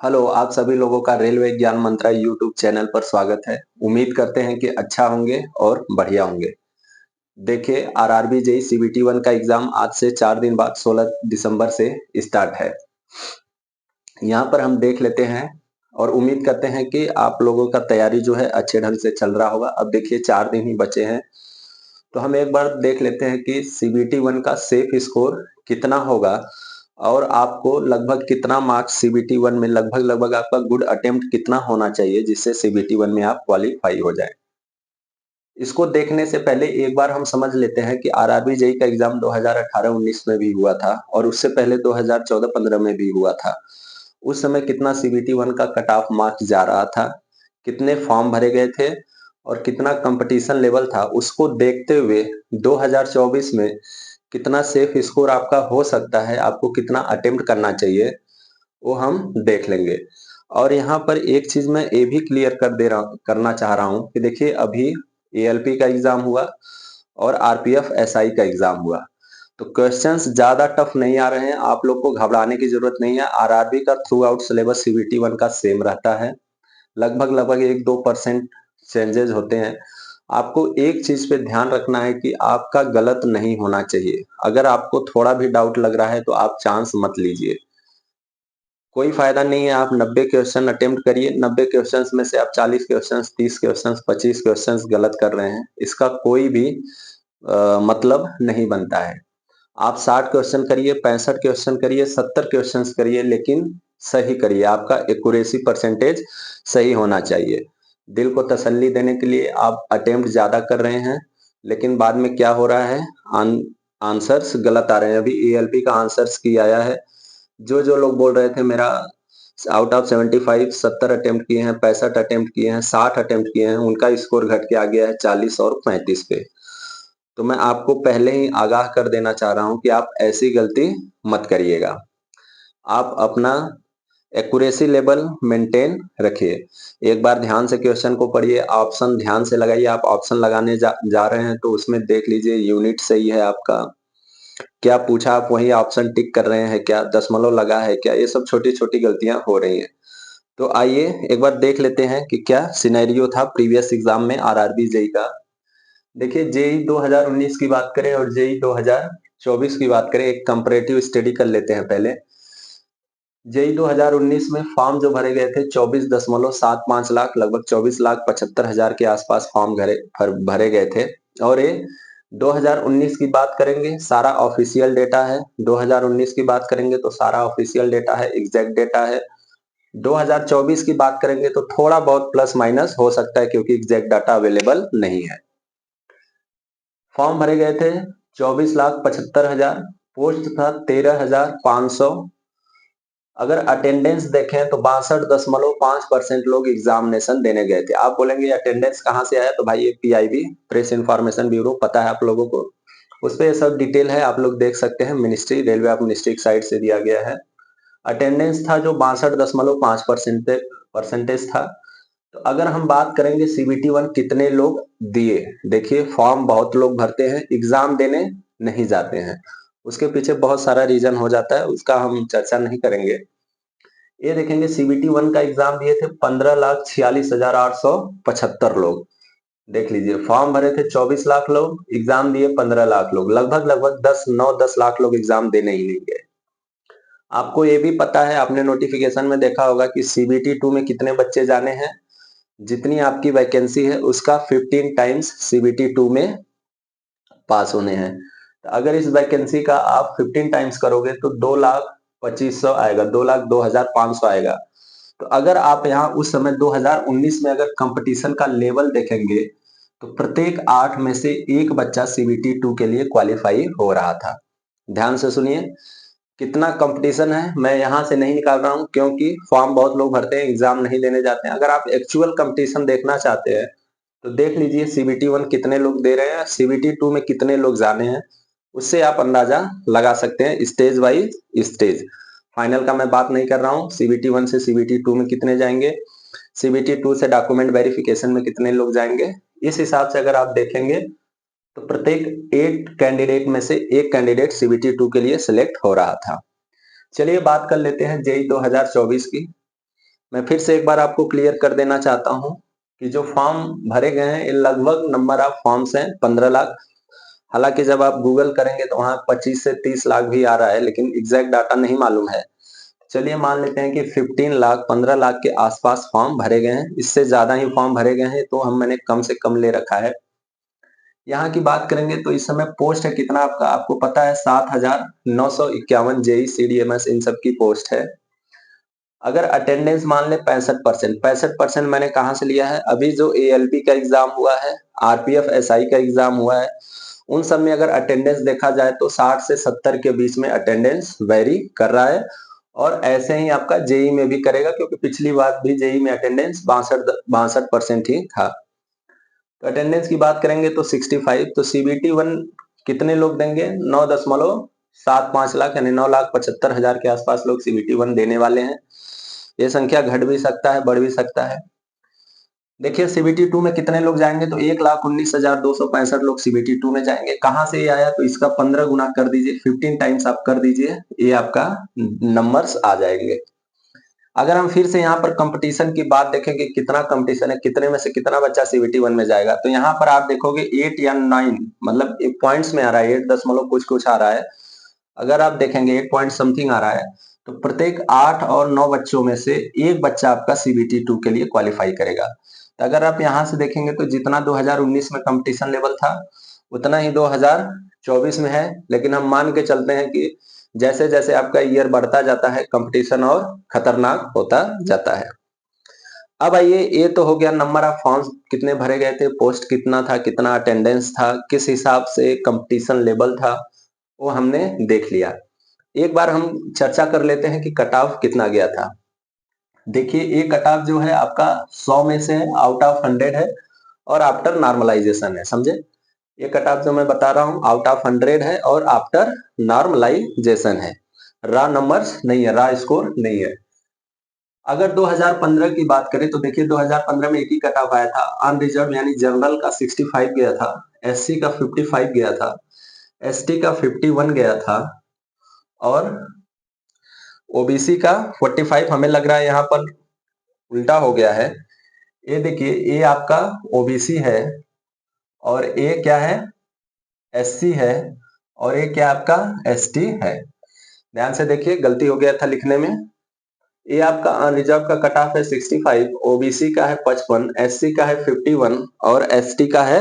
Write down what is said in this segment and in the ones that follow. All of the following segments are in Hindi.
हेलो, आप सभी लोगों का रेलवे ज्ञान मंत्रा यूट्यूब चैनल पर स्वागत है। उम्मीद करते हैं कि अच्छा होंगे और बढ़िया होंगे। देखिए, आरआरबी जेई सीबीटी 1 का एग्जाम आज से 4 दिन बाद 16 दिसंबर से स्टार्ट है। यहाँ पर हम देख लेते हैं और उम्मीद करते हैं कि आप लोगों का तैयारी जो है अच्छे ढंग से चल रहा होगा। अब देखिए 4 दिन ही बचे हैं, तो हम एक बार देख लेते हैं कि सीबीटी 1 का सेफ स्कोर कितना होगा और आपको लगभग कितना मार्क्स सीबीटी 1 में लगभग आपका गुड अटेम्प्ट कितना होना चाहिए जिससे सीबीटी 1 में आप क्वालिफाई हो जाए। इसको देखने से पहले एक बार हम समझ लेते हैं कि आरआरबी जेई का एग्जाम 2018-19 में भी हुआ था और उससे पहले 2014-15 में भी हुआ था। उस समय कितना सीबीटी 1 का कट ऑफ मार्क्स जा रहा था, कितने फॉर्म भरे गए थे और कितना कंपटीशन लेवल था, उसको देखते हुए 2024 में कितना सेफ स्कोर आपका हो सकता है, आपको कितना अटेम्प्ट करना चाहिए, वो हम देख लेंगे। और यहाँ पर एक चीज मैं ये भी क्लियर करना चाह रहा हूँ कि देखिए अभी एएलपी का एग्जाम हुआ और आरपीएफ एसआई का एग्जाम हुआ, तो क्वेश्चंस ज्यादा टफ नहीं आ रहे हैं, आप लोग को घबराने की जरूरत नहीं है। आरआरबी का थ्रू आउट सिलेबस सीबीटी 1 का सेम रहता है, लगभग 1-2% चेंजेस होते हैं। आपको एक चीज पे ध्यान रखना है कि आपका गलत नहीं होना चाहिए। अगर आपको थोड़ा भी डाउट लग रहा है तो आप चांस मत लीजिए, कोई फायदा नहीं है। आप 90 क्वेश्चन अटेम्प्ट करिए, 90 क्वेश्चंस में से आप 40 क्वेश्चंस, 30 क्वेश्चंस, 25 क्वेश्चंस गलत कर रहे हैं, इसका कोई भी मतलब नहीं बनता है। आप 60 क्वेश्चन करिए, 65 क्वेश्चन करिए, 70 क्वेश्चंस करिए, लेकिन सही करिए, आपका एक्यूरेसी परसेंटेज सही होना चाहिए। दिल को तसल्ली देने के लिए आप अटेम्प्ट ज्यादा कर रहे हैं, लेकिन बाद में क्या हो रहा है, आंसर्स गलत आ रहे हैं। अभी एएलपी का आंसर्स की आया है, जो लोग बोल रहे थे मेरा आउट ऑफ 75 70 अटेम्प्ट किए हैं, 65 अटेम्प्ट किए हैं, 60 अटेम्प्ट किए हैं, उनका स्कोर घट के आ गया है 40 और 35 पे। तो मैं आपको पहले ही आगाह कर देना चाह रहा हूं कि आप ऐसी गलती मत करिएगा। आप अपना एक्यूरेसी लेवल मेंटेन रखिए। एक बार ध्यान से क्वेश्चन को पढ़िए, ऑप्शन ध्यान से लगाइए। आप ऑप्शन लगाने जा रहे हैं तो उसमें देख लीजिए यूनिट सही है आपका, क्या पूछा आप वही ऑप्शन टिक कर रहे हैं क्या, दशमलव लगा है क्या, ये सब छोटी छोटी गलतियां हो रही हैं। तो आइए एक बार देख लेते हैं कि क्या सिनेरियो था प्रीवियस एग्जाम में आरआरबी जेई का। देखिए जेई 2019 की बात करें और जेई 2024 की बात करें, एक कंपैरेटिव स्टडी कर लेते हैं पहले। जेई 2019 में फॉर्म जो भरे गए थे 24.75 लाख, लगभग 24,75,000 के आसपास फॉर्म भरे गए थे। और ये 2019 की बात करेंगे, सारा ऑफिशियल डेटा है। 2019 की बात करेंगे तो सारा ऑफिशियल डेटा है, एग्जैक्ट डेटा है। 2024 की बात करेंगे तो थोड़ा बहुत प्लस माइनस हो सकता है क्योंकि एग्जैक्ट डाटा अवेलेबल नहीं है। फॉर्म भरे गए थे 24,75,000, पोस्ट था 13,500। अगर अटेंडेंस देखें तो 62.5% लोग एग्जामिनेशन देने गए थे। आप बोलेंगे अटेंडेंस कहाँ से आया, तो भाई ये पीआईबी प्रेस इंफॉर्मेशन ब्यूरो पता है आप लोगों को, उस पर सब डिटेल है, आप लोग देख सकते हैं। मिनिस्ट्री रेलवे ऑफ मिनिस्ट्री की साइट से दिया गया है। अटेंडेंस था जो 62.5% परसेंटेज था। तो अगर हम बात करेंगे सीबीटी 1 कितने लोग दिए, देखिए फॉर्म बहुत लोग भरते हैं, एग्जाम देने नहीं जाते हैं, उसके पीछे बहुत सारा रीजन हो जाता है, उसका हम चर्चा नहीं करेंगे। ये देखेंगे सीबीटी 1 का एग्जाम दिए थे 15,46,875 लोग। देख लीजिए फॉर्म भरे थे 24 लाख लोग, एग्जाम दिए 15 लाख लोग, लगभग 10 लाख लोग एग्जाम देने ही नहीं गए। आपको ये भी पता है, आपने नोटिफिकेशन में देखा होगा कि सीबीटी 2 में कितने बच्चे जाने हैं, जितनी आपकी वैकेंसी है उसका 15 टाइम्स सीबीटी 2 में पास होने हैं। तो अगर इस वैकेंसी का आप 15 टाइम्स करोगे तो 2,25,000 आएगा, 2,02,500 आएगा। तो अगर आप यहाँ उस समय 2019 में अगर कंपटीशन का लेवल देखेंगे तो प्रत्येक 8 में से एक बच्चा सीबीटी 2 के लिए क्वालिफाई हो रहा था। ध्यान से सुनिए कितना कंपटीशन है, मैं यहाँ से नहीं निकाल रहा हूँ क्योंकि फॉर्म बहुत लोग भरते हैं, एग्जाम नहीं देने जाते हैं। अगर आप एक्चुअल कंपटीशन देखना चाहते हैं तो देख लीजिए सीबीटी 1 कितने लोग दे रहे हैं, सीबीटी 2 में कितने लोग जाने हैं, उससे आप अंदाजा लगा सकते हैं स्टेज वाइज स्टेज। फाइनल का मैं बात नहीं कर रहा हूँ, सीबीटी 1 से सीबीटी 2 में कितने जाएंगे, सीबीटी 2 से डॉक्यूमेंट वेरिफिकेशन में कितने लोग जाएंगे, इस हिसाब से अगर आप देखेंगे तो प्रत्येक 8 कैंडिडेट में से एक कैंडिडेट सीबीटी 2 के लिए सिलेक्ट हो रहा था। चलिए बात कर लेते हैं जेई 2024 की। मैं फिर से एक बार आपको क्लियर कर देना चाहता हूं कि जो फॉर्म भरे गए हैं, ये लगभग नंबर ऑफ फॉर्म्स हैं 15 लाख। हालांकि जब आप गूगल करेंगे तो वहां 25 से 30 लाख भी आ रहा है, लेकिन एग्जैक्ट डाटा नहीं मालूम है। चलिए मान लेते हैं कि 15 लाख 15 लाख के आसपास फॉर्म भरे गए हैं। इससे ज्यादा ही फॉर्म भरे गए हैं तो मैंने कम से कम ले रखा है। यहाँ की बात करेंगे तो इस समय पोस्ट है कितना आपका, आपको पता है 7,951 जेई CDMS इन सब की पोस्ट है। अगर अटेंडेंस मान ले 65%, 65% मैंने कहा से लिया है, अभी जो ALP का एग्जाम हुआ है, RPF SI का एग्जाम हुआ है, उन सब में अगर अटेंडेंस देखा जाए तो 60 से 70 के बीच में अटेंडेंस वेरी कर रहा है। और ऐसे ही आपका जेई में भी करेगा, क्योंकि पिछली बार भी जेई में अटेंडेंस 62% ही था। तो अटेंडेंस की बात करेंगे तो 65। तो CBT 1 कितने लोग देंगे, 9.75 लाख, यानी 9,75,000 के आसपास लोग CBT 1 देने वाले हैं। ये संख्या घट भी सकता है, बढ़ भी सकता है। देखिए CBT 2 में कितने लोग जाएंगे, तो 1,19,265 लोग CBT 2 में जाएंगे। कहां से ये आया, तो इसका 15 गुना कर दीजिए, 15 टाइम्स आप कर दीजिए, ये आपका नंबर्स आ जाएंगे। अगर हम फिर से यहाँ पर कंपटीशन की बात देखें कि कितना कंपटीशन है, कितने में से कितना बच्चा CBT 1 में जाएगा, तो यहाँ पर आप देखोगे 8 या 9, मतलब पॉइंट्स में आ रहा है, 8 दशमलव कुछ कुछ आ रहा है। अगर आप देखेंगे 8 पॉइंट समथिंग आ रहा है, तो प्रत्येक 8 और 9 बच्चों में से एक बच्चा आपका CBT 2 के लिए क्वालिफाई करेगा। तो अगर आप यहाँ से देखेंगे तो जितना 2019 में कंपटीशन लेवल था उतना ही 2024 में है, लेकिन हम मान के चलते हैं कि जैसे जैसे आपका ईयर बढ़ता जाता है कंपटीशन और खतरनाक होता जाता है। अब आइए, ये तो हो गया नंबर ऑफ फॉर्म्स कितने भरे गए थे, पोस्ट कितना था, कितना अटेंडेंस था, किस हिसाब से कंपटीशन लेवल था, वो हमने देख लिया। एक बार हम चर्चा कर लेते हैं कि कट ऑफ कितना गया था। देखिए ये कट ऑफ जो है आपका 100 में से आउट ऑफ 100 है और आफ्टर नॉर्मलाइजेशन है, समझे। ये कट ऑफ जो मैं बता रहा हूँ आउट ऑफ 100 है और आफ्टर नॉर्मलाइजेशन है, रॉ नंबर्स नहीं है, रॉ स्कोर नहीं है। अगर 2015 की बात करें तो देखिए 2015 में एक ही कट ऑफ आया था, अनरिजर्व यानी जनरल का 65 गया था, SC का 55 गया था, ST का 51 गया था और OBC का 45। हमें लग रहा है यहाँ पर उल्टा हो गया है। ये देखिए ये आपका OBC है और ये क्या है, SC है, और ये क्या आपका ST है। ध्यान से देखिए गलती हो गया था लिखने में। ये आपका अनरिजर्व का कट ऑफ है 65, OBC का है 55, SC का है 51 और ST का है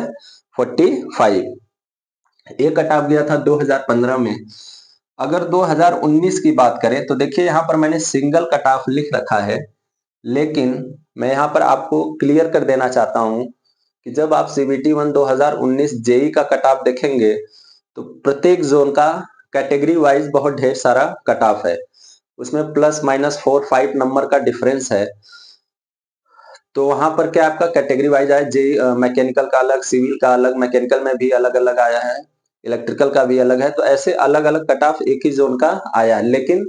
45। ये कट ऑफ गया था 2015 में। अगर 2019 की बात करें तो देखिए यहाँ पर मैंने सिंगल कट ऑफ लिख रखा है, लेकिन मैं यहाँ पर आपको क्लियर कर देना चाहता हूँ कि जब आप CBT 1 2019 जेई का कट ऑफ देखेंगे तो प्रत्येक जोन का कैटेगरी वाइज बहुत ढेर सारा कट ऑफ है, उसमें +- 4-5 नंबर का डिफरेंस है। तो वहां पर क्या आपका कैटेगरी वाइज आया, जेई मैकेनिकल का अलग, सिविल का अलग, मैकेनिकल में भी अलग अलग आया है, इलेक्ट्रिकल का भी अलग है, तो ऐसे अलग अलग कट ऑफ एक ही जोन का आया है। लेकिन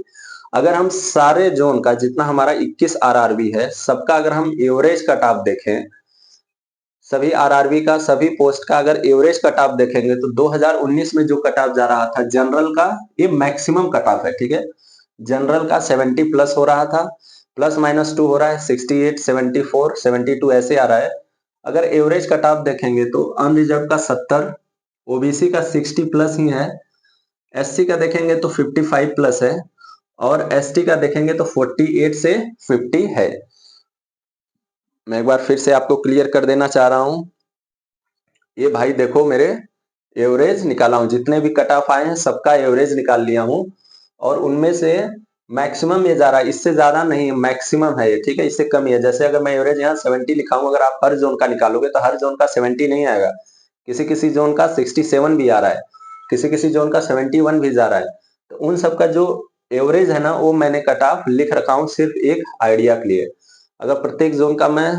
अगर हम सारे जोन का जितना हमारा 21 RRB है सबका अगर हम एवरेज कट ऑफ देखें, सभी RRB का, सभी पोस्ट का अगर एवरेज कट ऑफ देखेंगे तो 2019 में जो कट ऑफ जा रहा था जनरल का, ये मैक्सिमम कट ऑफ है, ठीक है। जनरल का 70 प्लस हो रहा था, +-2 हो रहा है, 68, 74, 72 ऐसे आ रहा है। अगर एवरेज कट ऑफ देखेंगे तो अनरिजर्व का 70, OBC का 60 प्लस ही है, SC का देखेंगे तो 55 प्लस है और ST का देखेंगे तो 48 से 50 है। मैं एक बार फिर से आपको क्लियर कर देना चाह रहा हूं, ये भाई देखो मेरे एवरेज निकाला हूं, जितने भी कट ऑफ आए हैं सबका एवरेज निकाल लिया हूं और उनमें से मैक्सिमम ये जा रहा है, इससे ज्यादा नहीं, मैक्सिमम है ये, ठीक है, इससे कम ही है। जैसे अगर मैं एवरेज यहाँ 70 लिखा हूं, अगर आप हर जोन का निकालोगे तो हर जोन का 70 नहीं आएगा, किसी किसी जोन का 67 भी आ रहा है, किसी किसी जोन का 71 भी जा रहा है। तो उन सबका जो एवरेज है ना वो मैंने कट ऑफ लिख रखा हूँ सिर्फ एक आइडिया के लिए। अगर प्रत्येक जोन का मैं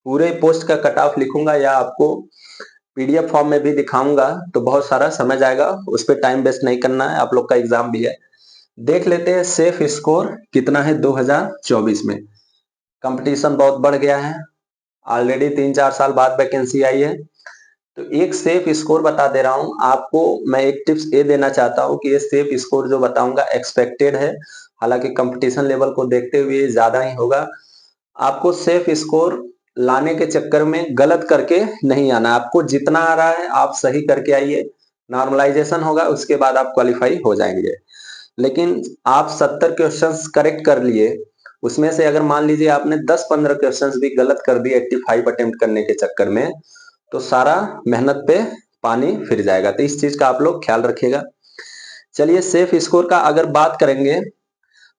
पूरे पोस्ट का कट ऑफ लिखूंगा या आपको PDF फॉर्म में भी दिखाऊंगा तो बहुत सारा समझ आएगा, उस पर टाइम वेस्ट नहीं करना है, आप लोग का एग्जाम भी है। देख लेते हैं सेफ स्कोर कितना है 2024 में। कंपटीशन बहुत बढ़ गया है, ऑलरेडी 3-4 साल बाद वैकेंसी आई है, तो एक सेफ स्कोर बता दे रहा हूं आपको। मैं एक टिप्स ये देना चाहता हूं कि ये सेफ स्कोर जो बताऊंगा एक्सपेक्टेड है, हालांकि कंपटीशन लेवल को देखते हुए ज्यादा ही होगा। आपको सेफ स्कोर लाने के चक्कर में गलत करके नहीं आना। आपको जितना आ रहा है आप सही करके आइए, नॉर्मलाइजेशन होगा, उसके बाद आप क्वालिफाई हो जाएंगे। लेकिन आप 70 क्वेश्चंस करेक्ट कर लिए, उसमें से अगर मान लीजिए आपने 10-15 क्वेश्चंस भी गलत कर दिए 85 अटेम्प्ट करने के चक्कर में, तो सारा मेहनत पे पानी फिर जाएगा। तो इस चीज का आप लोग ख्याल रखिएगा। चलिए सेफ स्कोर का अगर बात करेंगे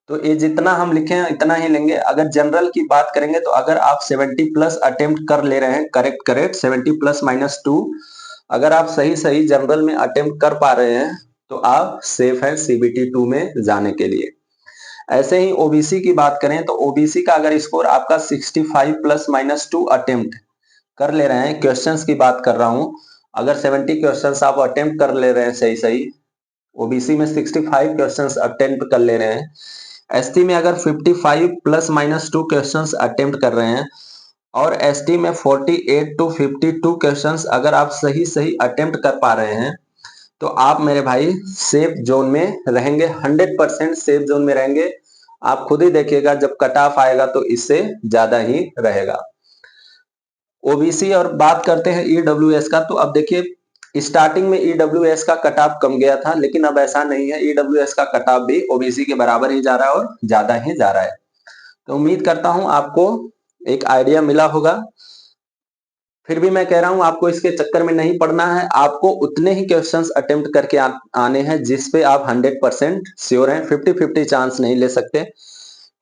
तो ये जितना हम लिखे हैं इतना ही लेंगे। अगर जनरल की बात करेंगे तो अगर आप 70 प्लस अटेम्प्ट कर ले रहे हैं, करेक्ट 70 प्लस -2, अगर आप सही सही जनरल में अटेम्प्ट कर पा रहे हैं तो आप सेफ हैं सीबीटी 2 में जाने के लिए। ऐसे ही ओबीसी की बात करें तो ओबीसी का अगर स्कोर आपका 65 प्लस -2 अटेम्प्ट कर ले रहे हैं, क्वेश्चंस की बात कर रहा हूं, अगर 70 क्वेश्चंस आप अटेम्प्ट कर ले रहे हैं सही सही, ओबीसी में 65 क्वेश्चंस अटेम्प्ट कर ले रहे हैं, एसटी में अगर 55 प्लस -2 क्वेश्चंस अटेम्प्ट कर रहे हैं, और एसटी में 48 टू 52 क्वेश्चंस अगर आप सही सही अटेम्प्ट कर पा रहे हैं, तो आप मेरे भाई सेफ जोन में रहेंगे, 100% सेफ जोन में रहेंगे। आप खुद ही देखिएगा जब कट ऑफ आएगा तो इससे ज्यादा ही रहेगा। ओबीसी और बात करते हैं ईडब्ल्यूएस का, तो अब देखिए स्टार्टिंग में ईडब्ल्यूएस का कट ऑफ कम गया था, लेकिन अब ऐसा नहीं है, ईडब्ल्यूएस का कट ऑफ भी ओबीसी के बराबर ही जा रहा है और ज्यादा ही जा रहा है। तो उम्मीद करता हूं आपको एक आइडिया मिला होगा। फिर भी मैं कह रहा हूं आपको इसके चक्कर में नहीं पड़ना है, आपको उतने ही क्वेश्चंस अटेम्प्ट करके आने हैं जिस पे आप 100% श्योर हैं। 50-50 चांस नहीं ले सकते,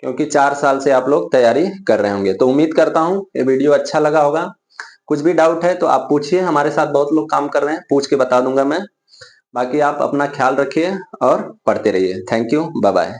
क्योंकि 4 साल से आप लोग तैयारी कर रहे होंगे। तो उम्मीद करता हूं ये वीडियो अच्छा लगा होगा। कुछ भी डाउट है तो आप पूछिए, हमारे साथ बहुत लोग काम कर रहे हैं, पूछ के बता दूंगा मैं। बाकी आप अपना ख्याल रखिए और पढ़ते रहिए। Thank you, bye bye.